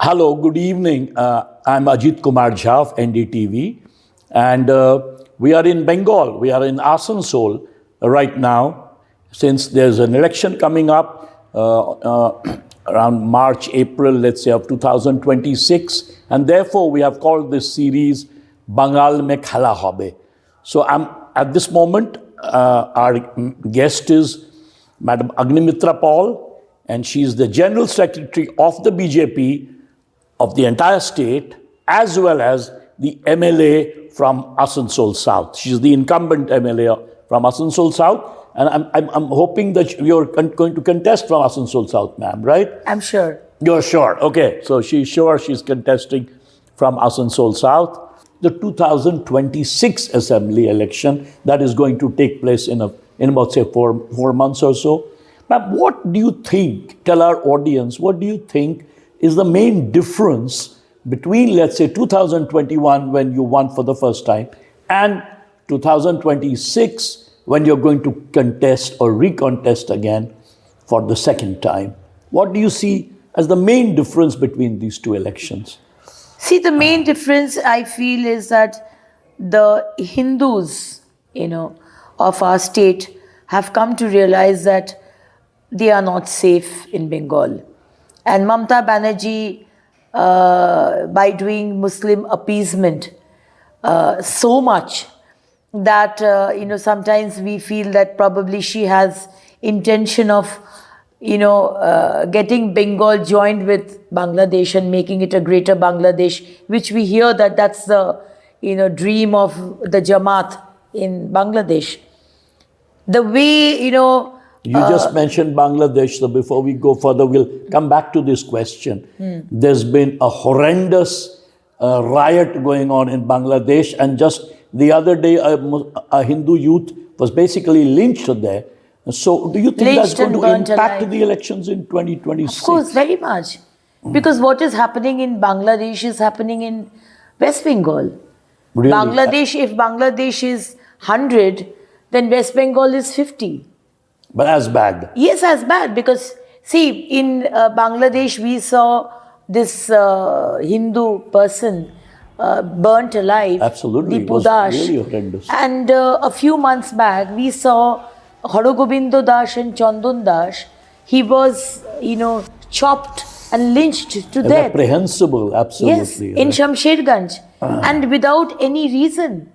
Hello, good evening. I'm Ajit Kumar Jha of NDTV, and we are in Bengal. We are in Asansol right now, since there's an election coming up around March, April, let's say, of 2026, and therefore we have called this series Bangal Mein Khala Hobe. So at this moment, our guest is Madam Agnimitra Paul, and she is the General Secretary of the BJP of the entire state, as well as the MLA from Asansol South. She's the incumbent MLA from Asansol South, and I'm hoping that you're going to contest from Asansol South, ma'am, right? I'm sure. You're sure, okay. So she's sure she's contesting from Asansol South. The 2026 assembly election that is going to take place in about, say, four months or so. Ma'am, what do you think, tell our audience, what do you think is the main difference between, let's say, 2021 when you won for the first time and 2026 when you're going to contest or recontest again for the second time? What do you see as the main difference between these two elections? See, the main difference I feel is that the Hindus, of our state have come to realize that they are not safe in Bengal. And Mamata Banerjee, by doing Muslim appeasement so much that, sometimes we feel that probably she has intention of, getting Bengal joined with Bangladesh and making it a greater Bangladesh, which we hear that that's the, dream of the Jamaat in Bangladesh. The way, You just mentioned Bangladesh, so before we go further, we'll come back to this question. There's been a horrendous riot going on in Bangladesh, and just the other day, a Hindu youth was basically lynched there. So do you think that's going to impact the elections in 2026? Of course, very much. Because what is happening in Bangladesh is happening in West Bengal. Really? If Bangladesh is 100, then West Bengal is 50. But as bad? Yes, as bad. Because, see, in Bangladesh, we saw this Hindu person burnt alive. Absolutely. Dipu Das. It was really horrendous. And a few months back, we saw Horogobindo Das and Chandan Das. He was, chopped and lynched to death. Reprehensible, absolutely. Yes, in Shamsherganj. And without any reason.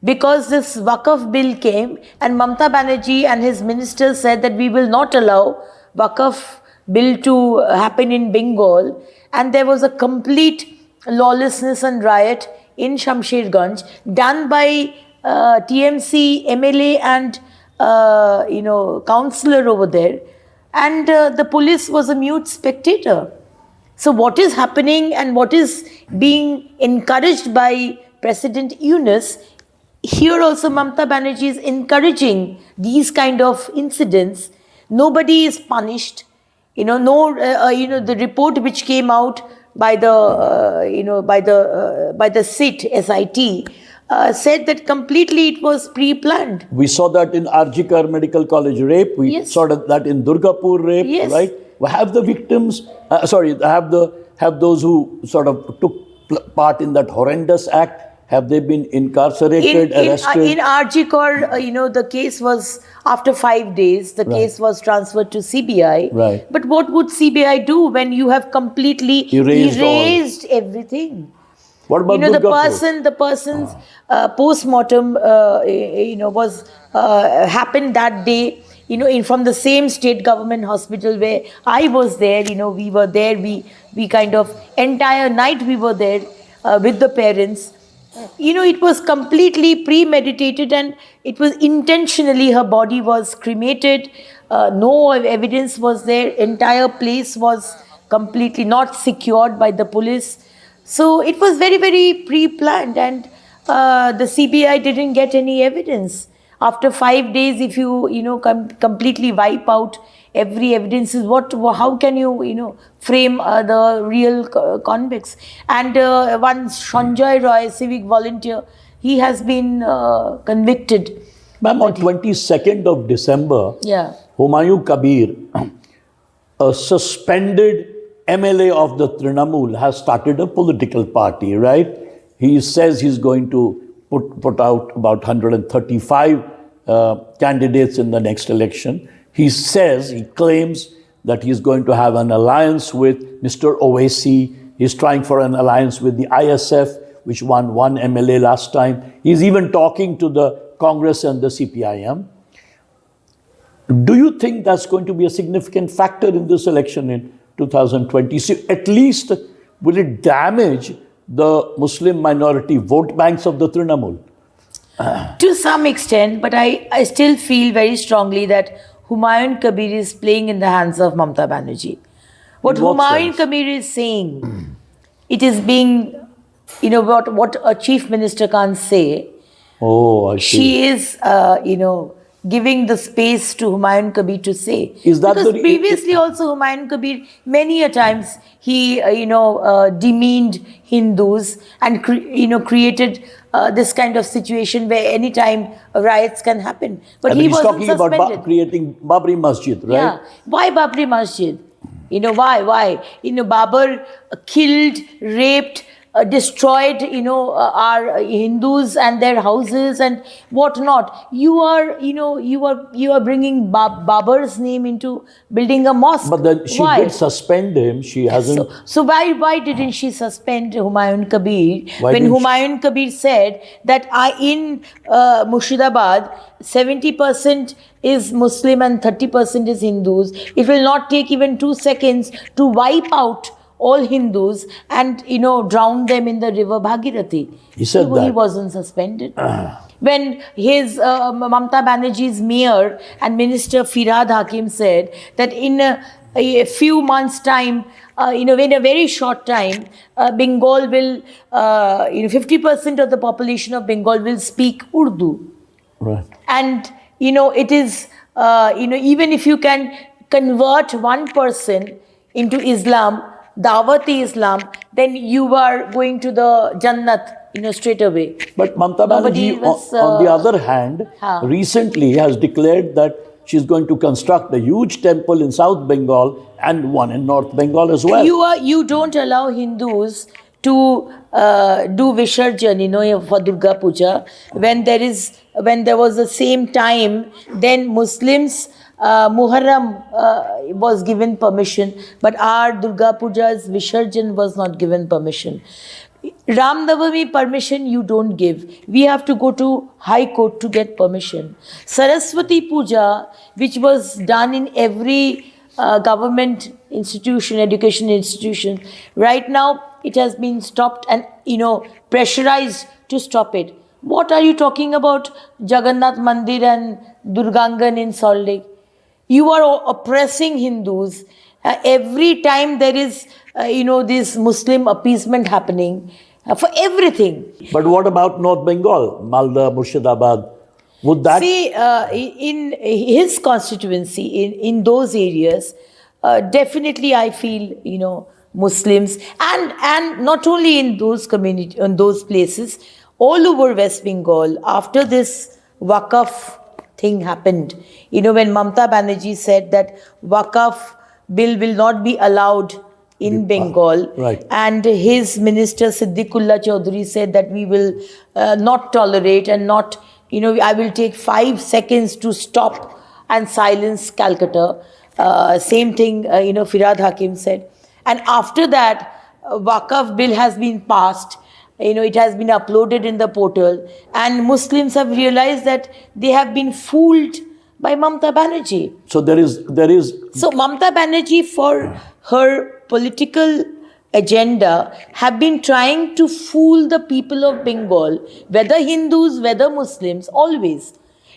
Because this Waqf bill came and Mamata Banerjee and his ministers said that we will not allow Waqf bill to happen in Bengal. And there was a complete lawlessness and riot in Shamsherganj done by TMC, MLA and councillor over there. And the police was a mute spectator. So what is happening and what is being encouraged by President Yunus, here also Mamata Banerjee is encouraging these kind of incidents. Nobody is punished. The report which came out by the by the SIT said that completely it was pre-planned. We saw that in Arjikar Medical College rape. We saw that in Durgapur rape, right? Have the victims, have those who sort of took part in that horrendous act, have they been incarcerated, arrested? In Arjikar, the case was, after 5 days, the case was transferred to CBI. Right. But what would CBI do when you have completely erased everything? What about the person's post-mortem, was happened that day, from the same state government hospital where I was there. We were there. We kind of entire night we were there with the parents. It was completely premeditated and it was intentionally, her body was cremated. No evidence was there. Entire place was completely not secured by the police. So it was very, very pre-planned, and the CBI didn't get any evidence. After 5 days, if you completely wipe out every evidence, how can you frame the real convicts? And one Sanjay Roy, civic volunteer, he has been convicted. Ma'am, on 22nd of December, yeah, Humayun Kabir, a suspended MLA of the Trinamool has started a political party, right? He says he's going to put out about 135 candidates in the next election. He claims that he's going to have an alliance with Mr. Owaisi. He's trying for an alliance with the ISF, which won one MLA last time. He's even talking to the Congress and the CPIM. Do you think that's going to be a significant factor in this election in 2020? So at least will it damage the Muslim minority vote banks of the Trinamool? To some extent, but I still feel very strongly that Humayun Kabir is playing in the hands of Mamata Banerjee. What Humayun Kabir is saying, it is being, what a chief minister can't say. Oh, I see. She is, giving the space to Humayun Kabir to say. Is that because previously also Humayun Kabir, many a times he, demeaned Hindus and, created this kind of situation where anytime riots can happen. But and he he's wasn't talking suspended. about creating Babri Masjid, right? Yeah. Why Babri Masjid? Why? Babur killed, raped, destroyed, our Hindus and their houses and whatnot. You are bringing Babur's name into building a mosque. But then she did suspend him. She hasn't. So why didn't she suspend Humayun Kabir when Humayun Kabir said that in Murshidabad 70% is Muslim and 30% is Hindus. It will not take even 2 seconds to wipe out all Hindus and, drown them in the river Bhagirathi. He said that. He wasn't suspended. When his Mamata Banerjee's mayor and minister Firhad Hakim said that in a few months' time, in a very short time, Bengal will, 50% of the population of Bengal will speak Urdu. Right. And, it is, even if you can convert one person into Islam, Dawati Islam, then you are going to the Jannat, straight away. But Mamata Banerjee, on the other hand, recently has declared that she's going to construct a huge temple in South Bengal and one in North Bengal as well. You don't allow Hindus to do Visarjan, for Durga Puja. When there was the same time, then Muslims, Muharram was given permission, but our Durga Puja's Visarjan was not given permission. Ram Navami permission you don't give. We have to go to High Court to get permission. Saraswati Puja, which was done in every government institution, education institution, right now it has been stopped and, pressurized to stop it. What are you talking about Jagannath Mandir and Durgangan in Salt Lake? You are oppressing Hindus. Every time there is, this Muslim appeasement happening for everything. But what about North Bengal, Malda, Murshidabad? Would that... See, in his constituency, in those areas, definitely I feel, Muslims and not only in those in those places, all over West Bengal, after this Waqf thing happened, when Mamata Banerjee said that Waqf bill will not be allowed in Bengal, right. And his minister Siddiqullah Chaudhary said that we will not tolerate and not, I will take 5 seconds to stop and silence Calcutta. Same thing, Firhad Hakim said. And after that, Waqf bill has been passed. It has been uploaded in the portal. And Muslims have realized that they have been fooled by Mamata Banerjee. So there is... So Mamata Banerjee, for her political agenda, have been trying to fool the people of Bengal, whether Hindus, whether Muslims, always.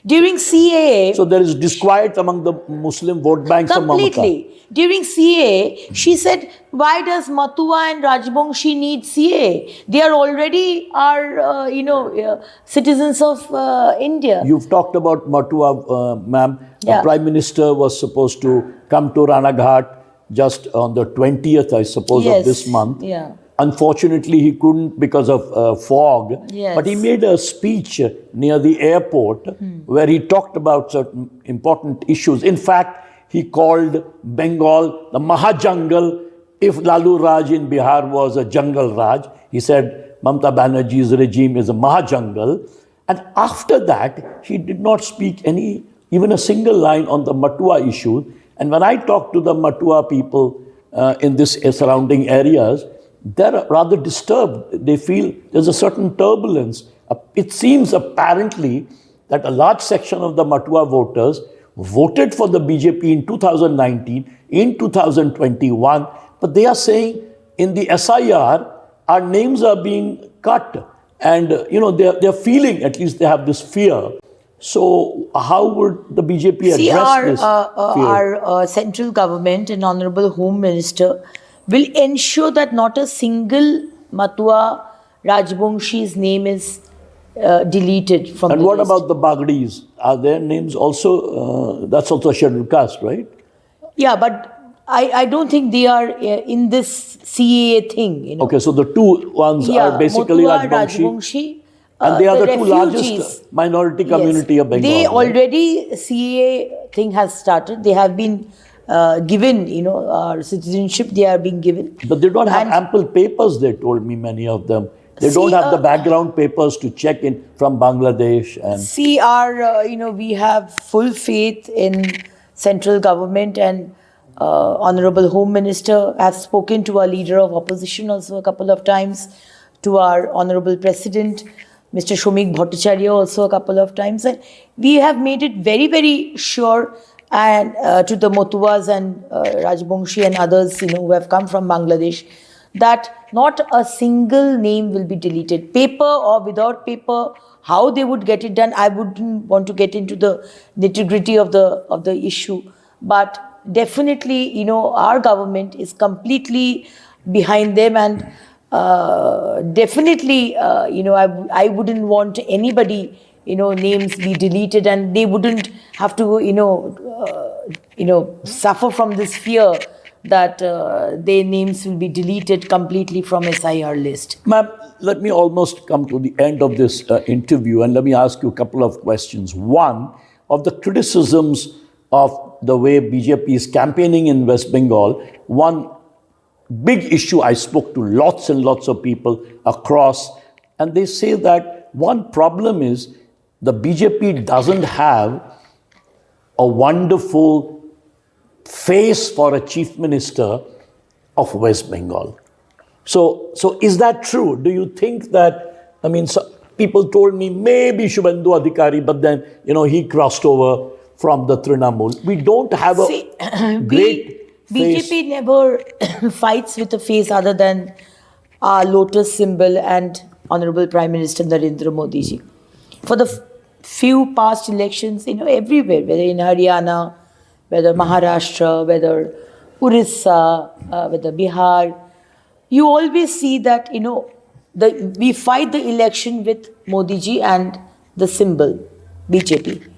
During CAA... So there is disquiet among the Muslim vote banks of Mamata. Completely. During CAA, she said, why does Matua and Rajbongshi need CAA? They are already our, citizens of India. You've talked about Matua, ma'am. Yeah. The Prime Minister was supposed to come to Ranaghat just on the 20th, I suppose, of this month. Yeah. Unfortunately, he couldn't because of fog. Yes. But he made a speech near the airport where he talked about certain important issues. In fact, he called Bengal the Maha jungle, if Lalu Raj in Bihar was a jungle Raj, he said Mamata Banerjee's regime is a Maha jungle. And after that, he did not speak even a single line on the Matua issue. And when I talk to the Matua people in this surrounding areas, they're rather disturbed. They feel there's a certain turbulence. It seems apparently that a large section of the Matua voters voted for the BJP in 2019, in 2021, but they are saying in the SIR, our names are being cut. And, they're feeling, at least they have this fear. So how would the BJP address this fear? Our central government and Honorable Home Minister will ensure that not a single Matua Rajbangshi's name is deleted from the list. And what about the Bagdis? Are their names also, that's also a scheduled caste, right? Yeah, but I don't think they are in this CAA thing. Okay, so the two ones are basically Matua, Rajbangshi, and they are the two largest minority community of Bengal. They already, CAA thing has started. They have been given, our citizenship, they are being given. But they don't have ample papers, they told me, many of them. They don't have the background papers to check in from Bangladesh. And we have full faith in central government, and Honorable Home Minister has spoken to our leader of opposition also a couple of times, to our Honorable President, Mr. Shomik Bhattacharya also a couple of times. And we have made it very, very sure, and to the Motuas and Rajbangshi and others who have come from Bangladesh, that not a single name will be deleted. Paper or without paper, how they would get it done, I wouldn't want to get into the nitty-gritty of the issue. But definitely, our government is completely behind them, and definitely, I wouldn't want anybody, names be deleted, and they wouldn't have to, suffer from this fear that their names will be deleted completely from SIR list. Ma'am, let me almost come to the end of this interview, and let me ask you a couple of questions. One, of the criticisms of the way BJP is campaigning in West Bengal, one big issue, I spoke to lots and lots of people across, and they say that one problem is the BJP doesn't have a wonderful face for a chief minister of West Bengal. So is that true? Do you think that, people told me maybe Shubhendu Adhikari, but then, he crossed over from the Trinamool. We don't have a great face. BJP never fights with a face other than our lotus symbol and Honorable Prime Minister Narendra Modi ji. For the few past elections, everywhere, whether in Haryana, whether Maharashtra, whether Orissa, whether Bihar, you always see that, we fight the election with Modi ji and the symbol, BJP.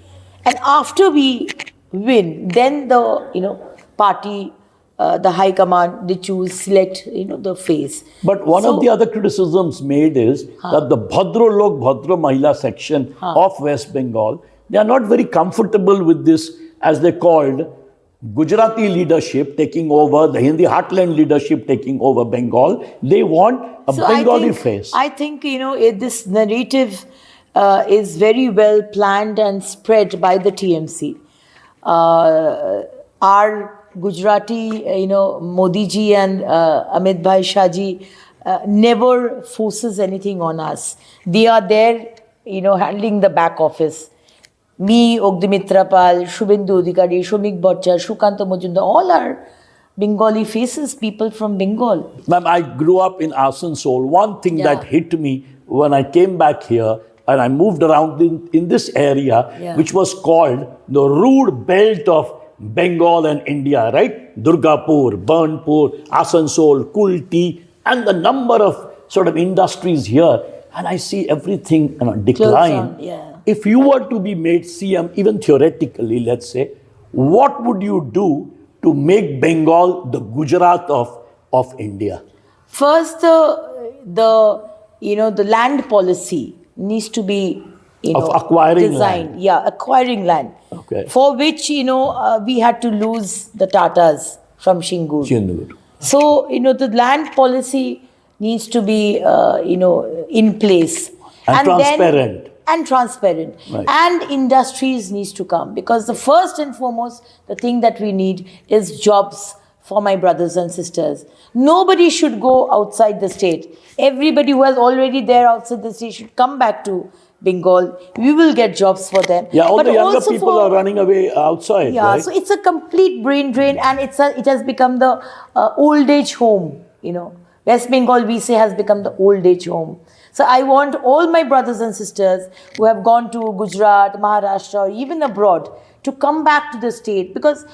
And after we win, then the, party, the high command, they select, the face. But one of the other criticisms made is that the Bhadro Lok Bhadro Mahila section of West Bengal, they are not very comfortable with this, as they called, Gujarati leadership taking over, the Hindi heartland leadership taking over Bengal. They want a Bengali face. I think, this narrative is very well planned and spread by the TMC. Our Gujarati, Modi ji and Amit Bhai Shah ji never forces anything on us. They are there, handling the back office. Me, Agnimitra Paul, Shubhendu Adhikari, Shomik Bhattacharya, Sukanta Majumdar, all are Bengali faces, people from Bengal. Ma'am, I grew up in Asansol. One thing that hit me when I came back here, and I moved around in this area, which was called the rude belt of Bengal and India, right? Durgapur, Burnpur, Asansol, Kulti, and the number of sort of industries here. And I see everything decline. If you were to be made CM, even theoretically, let's say, what would you do to make Bengal the Gujarat of India? First, the land policy needs to be of acquiring designed. land. Yeah, acquiring land. Okay. For which we had to lose the Tatas from Shingur. So, the land policy needs to be, in place. And transparent. And transparent. Right. And industries needs to come, because the first and foremost, the thing that we need is jobs for my brothers and sisters. Nobody should go outside the state. Everybody who is already there outside the state should come back to Bengal. We will get jobs for them. Yeah, all But the younger also people are running away outside, yeah, right? so it's a complete brain drain, and it has become the old age home. West Bengal, we say, has become the old age home. So I want all my brothers and sisters who have gone to Gujarat, Maharashtra, or even abroad to come back to the state, because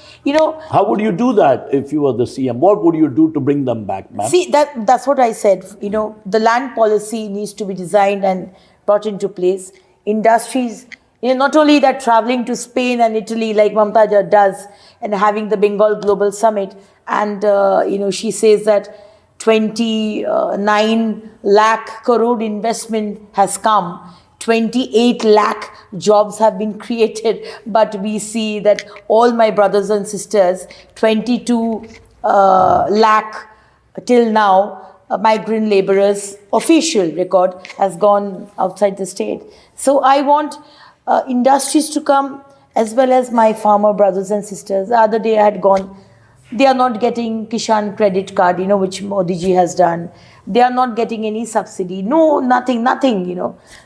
How would you do that if you were the CM? What would you do to bring them back, ma'am? see, that's what I said. The land policy needs to be designed and brought into place. Industries, not only that, traveling to Spain and Italy like Mamata does, and having the Bengal Global Summit, and she says that 29 lakh crore investment has come. 28 lakh jobs have been created, but we see that all my brothers and sisters, 22 lakh till now, migrant laborers, official record, has gone outside the state. So I want industries to come, as well as my farmer brothers and sisters. The other day I had gone, they are not getting Kishan credit card, which Modi ji has done. They are not getting any subsidy. No, nothing.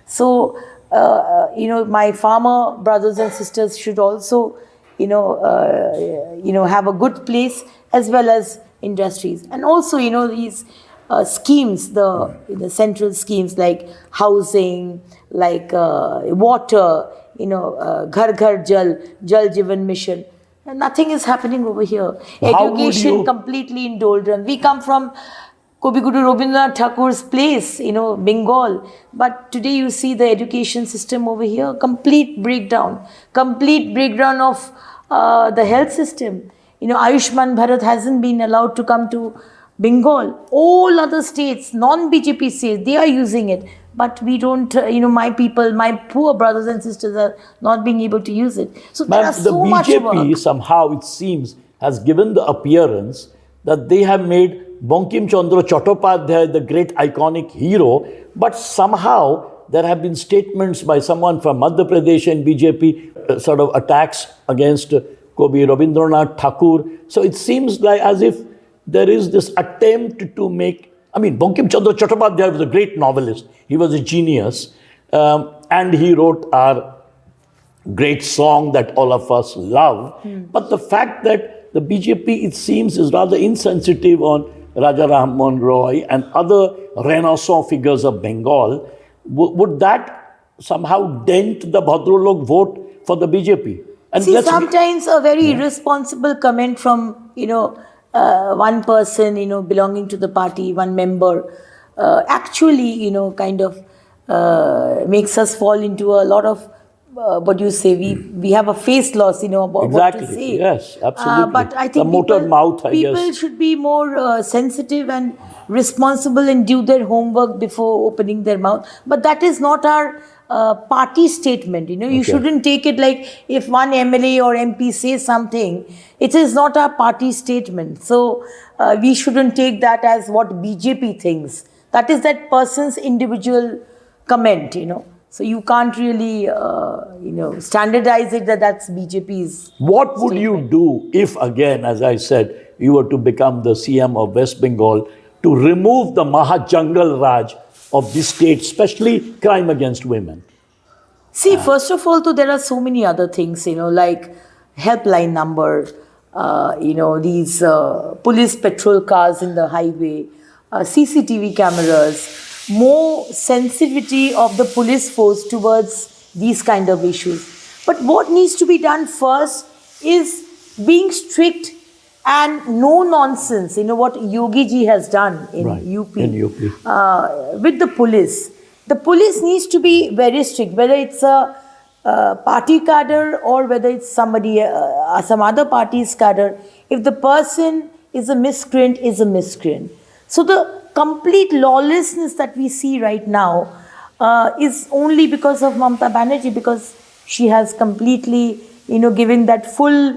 So, my farmer brothers and sisters should also, have a good place, as well as industries. And also, these schemes, the central schemes like housing, like water, Ghar Ghar Jal Jeevan Mission. Nothing is happening over here. Education completely in doldrum. We come from Kobiguru Rabindranath Thakur's place, Bengal. But today you see the education system over here, complete breakdown of the health system. Ayushman Bharat hasn't been allowed to come to Bengal. All other states, non-BJP states, they are using it. But we don't, my people, my poor brothers and sisters are not being able to use it. So there are so much work. The BJP somehow, it seems, has given the appearance that they have made Bankim Chandra Chattopadhyay the great iconic hero, but somehow there have been statements by someone from Madhya Pradesh and BJP sort of attacks against Kobi Rabindranath Thakur. So it seems like as if there is this attempt to make, Bankim Chandra Chattopadhyay was a great novelist. He was a genius. And he wrote our great song that all of us love. But the fact that the BJP, it seems, is rather insensitive on Raja Ram Mohan Roy and other Renaissance figures of Bengal, would that somehow dent the Bhadralok vote for the BJP? And see, sometimes a very irresponsible comment from, one person, belonging to the party, one member, actually, kind of makes us fall into a lot of, what do you say, we have a face loss, about exactly. What to say. Yes, absolutely. But I think the motor mouth, I guess. People should be more sensitive and responsible and do their homework before opening their mouth. But that is not our party statement. You shouldn't take it like if one MLA or MP says something, it is not our party statement. So we shouldn't take that as what BJP thinks. That is that person's individual comment, So you can't really, standardize it that's BJP's What would you do if, again, as I said, you were to become the CM of West Bengal, to remove the Maha Jungle Raj of this state, especially crime against women? See, first of all, there are so many other things, like helpline number, these police patrol cars in the highway, CCTV cameras, more sensitivity of the police force towards these kind of issues. But what needs to be done first is being strict and no nonsense. What Yogi ji has done in UP, with the police. The police needs to be very strict, whether it's a party cadre or whether it's somebody, some other party's cadre. If the person is a miscreant, is a miscreant. So the complete lawlessness that we see right now is only because of Mamata Banerjee, because she has completely, given that full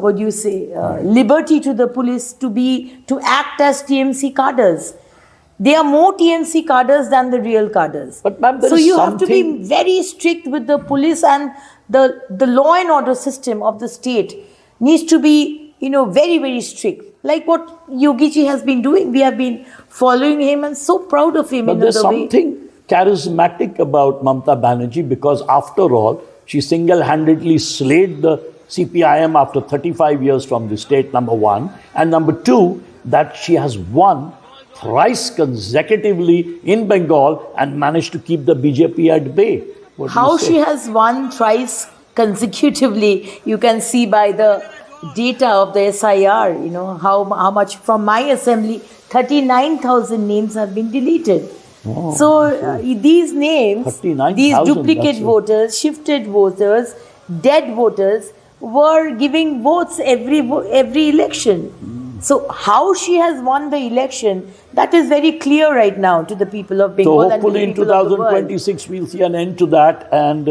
what do you say, liberty to the police to act as TMC cadres. They are more TMC cadres than the real cadres. But ma'am, there so is you have to be something- very strict with the police, and the law and order system of the state needs to be, very, very strict. Like what Yogi ji has been doing. We have been following him and so proud of him. But in there's the way. something charismatic about Mamata Banerjee, because after all, she single-handedly slayed the CPIM after 35 years from the state, number one. And number two, that she has won thrice consecutively in Bengal and managed to keep the BJP at bay. What do you How say? she has won thrice consecutively, you can see by the data of the SIR, how much from my assembly, 39,000 names have been deleted. Oh, so these names, 39,000, these duplicate that's it. voters, shifted voters, dead voters were giving votes every election. So how she has won the election, that is very clear right now to the people of Bengal. So hopefully in and to the people of the world. 2026 we'll see an end to that, and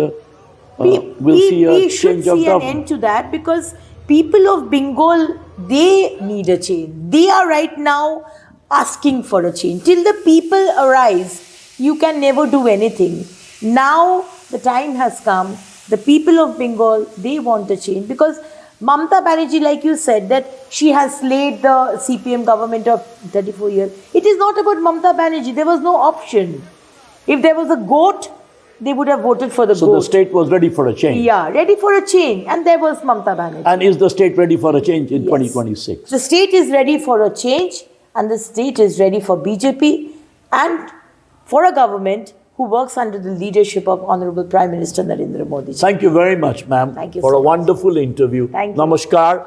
we'll we, see a we should change of see an government. end to that, because people of Bengal, they need a change. They are right now asking for a change. Till the people arise, you can never do anything. Now the time has come. The people of Bengal, they want a change, because Mamata Banerjee, like you said, that she has slayed the CPM government of 34 years. It is not about Mamata Banerjee. There was no option. If there was a goat, they would have voted for the So goat. the state was ready for a change. Yeah, ready for a change. And there was Mamata Banerjee. And is the state ready for a change in Yes. 2026? The state is ready for a change, and the state is ready for BJP and for a government who works under the leadership of Honorable Prime Minister Narendra Modi. Thank you very much, ma'am, Thank you for so a much. wonderful interview. Thank you. Namaskar.